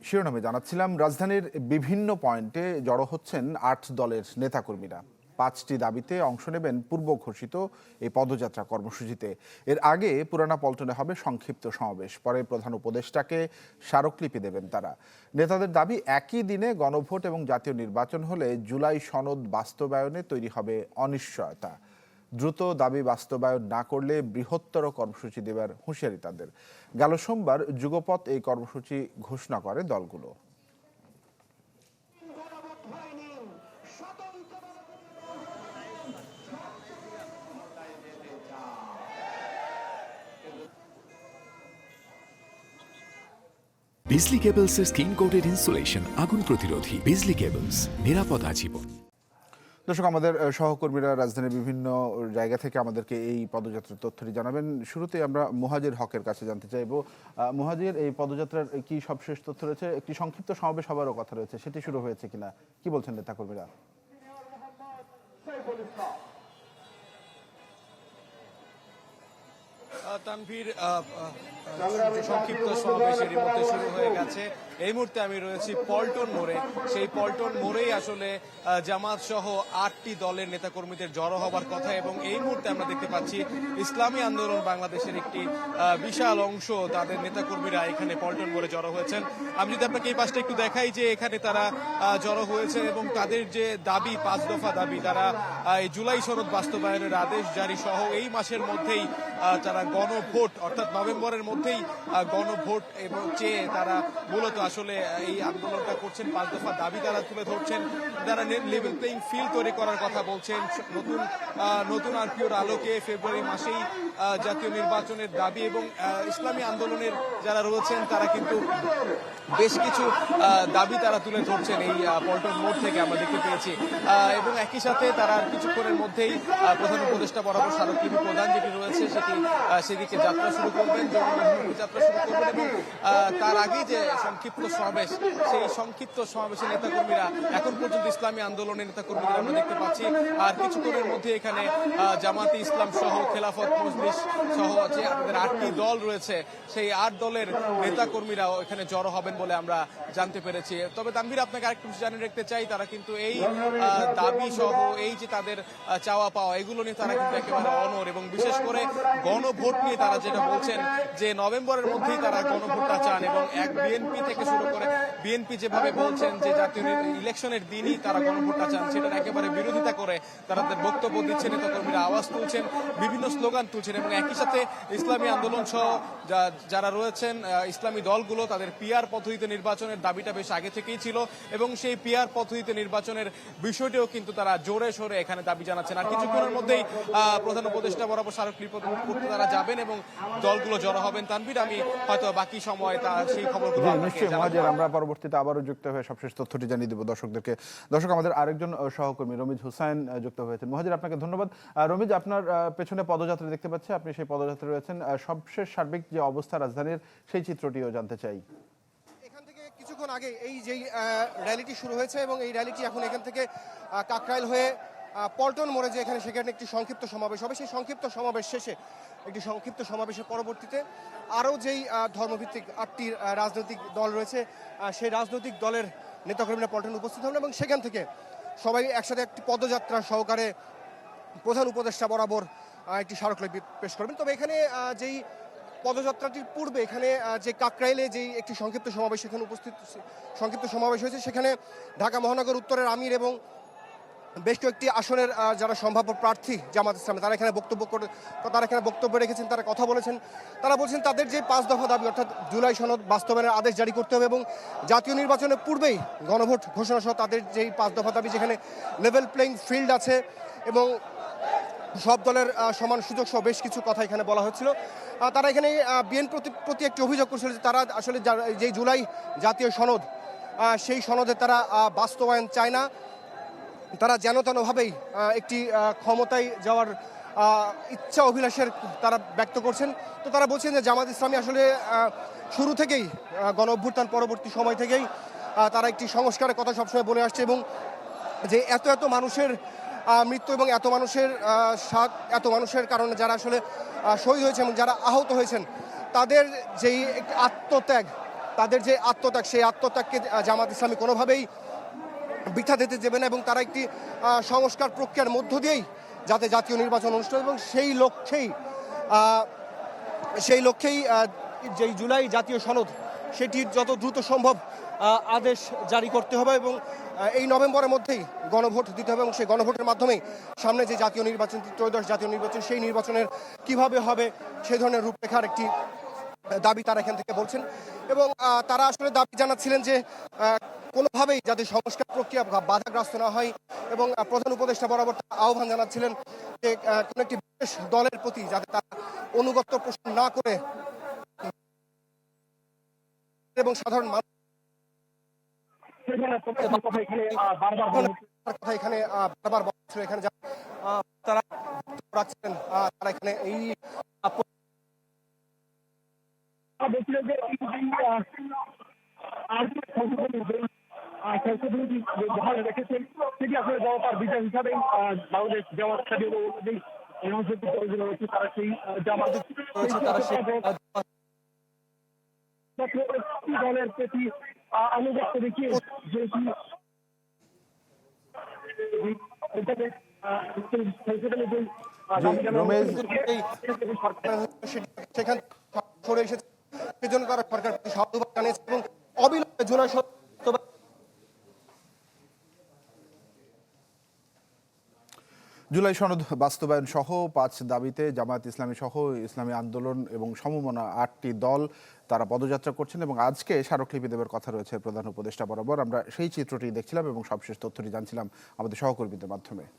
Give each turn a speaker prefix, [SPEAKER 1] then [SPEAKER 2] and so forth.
[SPEAKER 1] শিরোনামে জানাচ্ছিলাম, রাজধানীর বিভিন্ন পয়েন্টে জড়ো হচ্ছেন ৮ দলের নেতাকর্মীরা। ৫টি দাবিতে অংশ নেবেন পূর্ব ঘোষিত এই পদযাত্রা কর্মসূচিতে। এর আগে পুরানা পল্টনে হবে সংক্ষিপ্ত সমাবেশ, পরে প্রধান উপদেষ্টাকে স্মারকলিপি দেবেন তারা। নেতাদের দাবি, একই দিনে গণভোট এবং জাতীয় নির্বাচন হলে জুলাই সনদ বাস্তবায়নে তৈরি হবে অনিশ্চয়তা। দ্রুত দাবি বাস্তবায়ন না করলে বৃহত্তর কর্মসূচি দেবার হুঁশিয়ারি তাদের। গেল সোমবার যুগপৎ এই কর্মসূচি ঘোষণা করে দলগুলো।
[SPEAKER 2] বিজলি কেবলসের স্কিন কোটেড ইনসুলেশন আগুন প্রতিরোধী। বিজলি কেবলস, নিরাপদ আজীবন।
[SPEAKER 1] দর্শক, আমাদের সহকর্মীরা রাজধানীর বিভিন্ন জায়গা থেকে আমাদেরকে এই পদযাত্রার তথ্যটি জানাবেন। শুরুতে আমরা মুহাজির হকের কাছে জানতে চাইব, মুহাজির, এই পদযাত্রার কি সবশেষ তথ্য রয়েছে? একটি সংক্ষিপ্ত সমাবেশ হবারও কথা রয়েছে, সেটি শুরু হয়েছে কিনা, কি বলছেন নেতাকর্মীরা?
[SPEAKER 3] তানভীর, সংক্ষিপ্ত সমাবেশের মধ্যে শুরু হয়ে গেছে। এই মুহূর্তে আমি রয়েছি পল্টন মোড়ে। সেই পল্টন মোড়েই আসলে জামাত সহ ৮টি দলের নেতাকর্মীদের জড়ো হবার কথা, এবং এই মুহূর্তে আমরা দেখতে পাচ্ছি ইসলামী আন্দোলন বাংলাদেশের একটি বিশাল অংশ, তাদের নেতাকর্মীরা এখানে পল্টন মোড়ে জড়ো হয়েছেন। আমি যদি আপনাকে এই পাশটা একটু দেখাই, যে এখানে তারা জড়ো হয়েছেন এবং তাদের যে দাবি, ৫ দফা দাবি, তারা এই জুলাই সনদ বাস্তবায়নের আদেশ জারি সহ এই মাসের মধ্যেই তারা গণভোট, অর্থাৎ নভেম্বরের মধ্যেই গণভোট এবং চেয়ে তারা মূলত আসলে এই আন্দোলনটা করছেন। ৫ দফা দাবি তারা তুলে ধরছেন। তারা লেভেল প্লেইং ফিল্ড তৈরি করার কথা বলছেন। নতুন আরপিওর আলোকে ফেব্রুয়ারি মাসেই জাতীয় নির্বাচনের দাবি, এবং ইসলামী আন্দোলনের যারা রয়েছেন তারা কিন্তু বেশ কিছু দাবি তারা তুলে ধরছেন এই পল্টন মোড় থেকে আমরা দেখতে পেয়েছি। এবং একই সাথে তারা কিছুক্ষণের মধ্যেই প্রধান উপদেষ্টা বরাবর স্মারকলিপি প্রদান যেটি রয়েছে সেদিকে যাত্রা শুরু করবেন, যাত্রা শুরু করবেন। এবং তার আগেই যে সংক্ষিপ্ত সমাবেশ, সেই সংক্ষিপ্ত সমাবেশে নেতাকর্মীরা, এখন পর্যন্ত ইসলামী আন্দোলনের নেতাকর্মীরা আমরা দেখতে পাচ্ছি। আর কিছুক্ষণের মধ্যে এখানে জামাতে ইসলাম সহ খেলাফত মজলিস সহ যে আমাদের ৮টি দল রয়েছে, সেই ৮ দলের নেতাকর্মীরাও এখানে জড়ো হবেন বলে আমরা জানতে পেরেছি। তবে তানভীর, আপনাকে আরেকটু জানিয়ে রাখতে চাই, তারা কিন্তু এই দাবি সহ এই যে তাদের চাওয়া পাওয়া, এগুলো নিয়ে তারা কিন্তু একেবারে অনড়, এবং বিশেষ করে গণভোট নিয়ে তারা যেটা বলছেন যে নভেম্বরের মধ্যেই তারা গণভোটটা চান। এবং এক বিএনপি থেকে শুরু করে, বিএনপি যেভাবে বলছেন যে জাতীয় ইলেকশনের দিনই তারা গণভোটটা চান, সেটার একেবারে বিরোধিতা করে তাদের বক্তব্য দিচ্ছেন, নেতাকর্মীরা আওয়াজ তুলছেন, বিভিন্ন স্লোগান তুলছেন। এবং একই সাথে ইসলামী আন্দোলন সহ যারা রয়েছেন ইসলামী দলগুলো, তাদের পিআর পদ্ধতিতে নির্বাচনের দাবিটা বেশ আগে থেকেই ছিল, এবং সেই পিআর পদ্ধতিতে নির্বাচনের বিষয়টিও কিন্তু তারা জোরে সোরে এখানে দাবি জানাচ্ছেন। আর কিছুক্ষণের মধ্যেই প্রধান উপদেষ্টা বরাবর স্মারকলিপি করতে তারা যাবেন এবং দলগুলো জড়ো হবেন। তানভীর, আমি হয়তো বাকি সময় সেই খবরগুলো
[SPEAKER 1] নিশ্চয়ই মুহাজির, আমরা পরবর্তীতে আবারও যুক্ত হয়ে সবশেষ তথ্যটি জানিয়ে দেব দর্শকদেরকে। দর্শক, আমাদের আরেকজন সহকর্মী রমিজ হুসাইন যুক্ত হয়েছেন। মুহাজির, আপনাকে ধন্যবাদ। রমিজ, আপনার পেছনে পদযাত্রা দেখতে পাচ্ছি, আপনি সেই পদযাত্রা রয়েছেন। সবশেষ সার্বিক যে অবস্থা রাজধানীর, সেই চিত্রটিও জানতে চাই।
[SPEAKER 4] এখান থেকে কিছুক্ষণ আগে এই যেই র্যালিটি শুরু হয়েছে, এবং এই র্যালিটি এখন এখান থেকে কাকরাইল হয়ে পল্টন মোড়ে যে সেখানে একটি সংক্ষিপ্ত সমাবেশ হবে। সেই সংক্ষিপ্ত সমাবেশ শেষে, একটি সংক্ষিপ্ত সমাবেশের পরবর্তীতে আরও যেই ধর্মভিত্তিক ৮টি রাজনৈতিক দল রয়েছে, সেই রাজনৈতিক দলের নেতাকর্মীরা পল্টনে উপস্থিত হবেন, এবং সেখান থেকে সবাই একসাথে একটি পদযাত্রা সহকারে প্রধান উপদেষ্টা বরাবর একটি স্মারকলিপি পেশ করবেন। তবে এখানে যেই পদযাত্রাটির পূর্বে এখানে যে কাকরাইলে যেই একটি সংক্ষিপ্ত সমাবেশ হয়েছে, সেখানে ঢাকা মহানগর উত্তরের আমির এবং বেশ কয়েকটি আসনের যারা সম্ভাব্য প্রার্থী জামাত ইসলামে, তারা এখানে বক্তব্য রেখেছেন, তারা কথা বলেছেন। তারা বলছেন তাদের যে ৫ দফা দাবি, অর্থাৎ জুলাই সনদ বাস্তবায়নের আদেশ জারি করতে হবে এবং জাতীয় নির্বাচনের পূর্বেই গণভোট ঘোষণা সহ তাদের যেই ৫ দফা দাবি, যেখানে লেভেল প্লেইং ফিল্ড আছে এবং সব দলের সমান সুযোগ সহ বেশ কিছু কথা এখানে বলা হচ্ছিল। তারা এখানে বিএনপির প্রতি একটি অভিযোগ করছিল যে তারা আসলে যেই জুলাই জাতীয় সনদ, সেই সনদে তারা বাস্তবায়ন চায় না। তারা যেন তেনভাবেই একটি ক্ষমতায় যাওয়ার ইচ্ছা অভিলাষের তারা ব্যক্ত করছেন। তো তারা বলছেন যে জামাত ইসলামী আসলে শুরু থেকেই, গণ অভ্যুত্থান পরবর্তী সময় থেকেই তারা একটি সংস্কারের কথা সবসময় বলে আসছে, এবং যে এত মানুষের মৃত্যু এবং এত মানুষের কারণে যারা আসলে শহীদ হয়েছেন এবং যারা আহত হয়েছেন, তাদের যেই আত্মত্যাগ, তাদের যে আত্মত্যাগ, সেই আত্মত্যাগকে জামাত ইসলামী কোনোভাবেই বৃথা দিতে দেবে না এবং তারা একটি সংস্কার প্রক্রিয়ার মধ্য দিয়েই যাতে জাতীয় নির্বাচন অনুষ্ঠিত এবং সেই লক্ষ্যেই যেই জুলাই জাতীয় সনদ সেটির যত দ্রুত সম্ভব আদেশ জারি করতে হবে এবং এই নভেম্বরের মধ্যেই গণভোট দিতে হবে এবং সেই গণভোটের মাধ্যমেই সামনে যে জাতীয় নির্বাচন, ত্রয়োদশ জাতীয় নির্বাচন, সেই নির্বাচনের কিভাবে হবে সেই ধরনের রূপরেখার একটি দাবি তারা এখান থেকে বলছেন এবং তারা আসলে দাবি জানাচ্ছিলেন যে কোনোভাবেই যাতে সংস্কার প্রক্রিয়া বাধাগ্রস্ত না হয় এবং প্রধান উপদেষ্টা বরাবর আহ্বান জানাচ্ছিলেন যে কোনো একটি বিশেষ দলের প্রতি যাতে তারা অনুগত্য পোষণ না করে এবং সাধারণ মানুষ কথা এখানে বারবার বলছিল, এখানে তারা রাখছিলেন তারা এখানে এই
[SPEAKER 5] রেখেছেন সেটি আসলে জনতার বিজয় হিসাবে বাংলাদেশ জামাত তারা সেই জামাত দলের প্রতি আনুগত্য দেখিয়ে যেটি
[SPEAKER 4] সেখান সরে এসেছে, সেজন্য তারা সরকার প্রতি সাধুবাদ জানিয়েছে এবং অবিলম্বে জুলাই
[SPEAKER 1] জুলাই সনদ বাস্তবায়ন সহ 5 দাবিতে জামায়াত ইসলামী সহ ইসলামী আন্দোলন এবং সমমনা 8টি দল তারা পদযাত্রা করছেন এবং আজকে স্মারকলিপি দেওয়ার কথা রয়েছে প্রধান উপদেষ্টা বরাবর। আমরা সেই চিত্রটি দেখছিলাম এবং সবশেষ তথ্যটি জানছিলাম আমাদের সহকর্মীদের মাধ্যমে।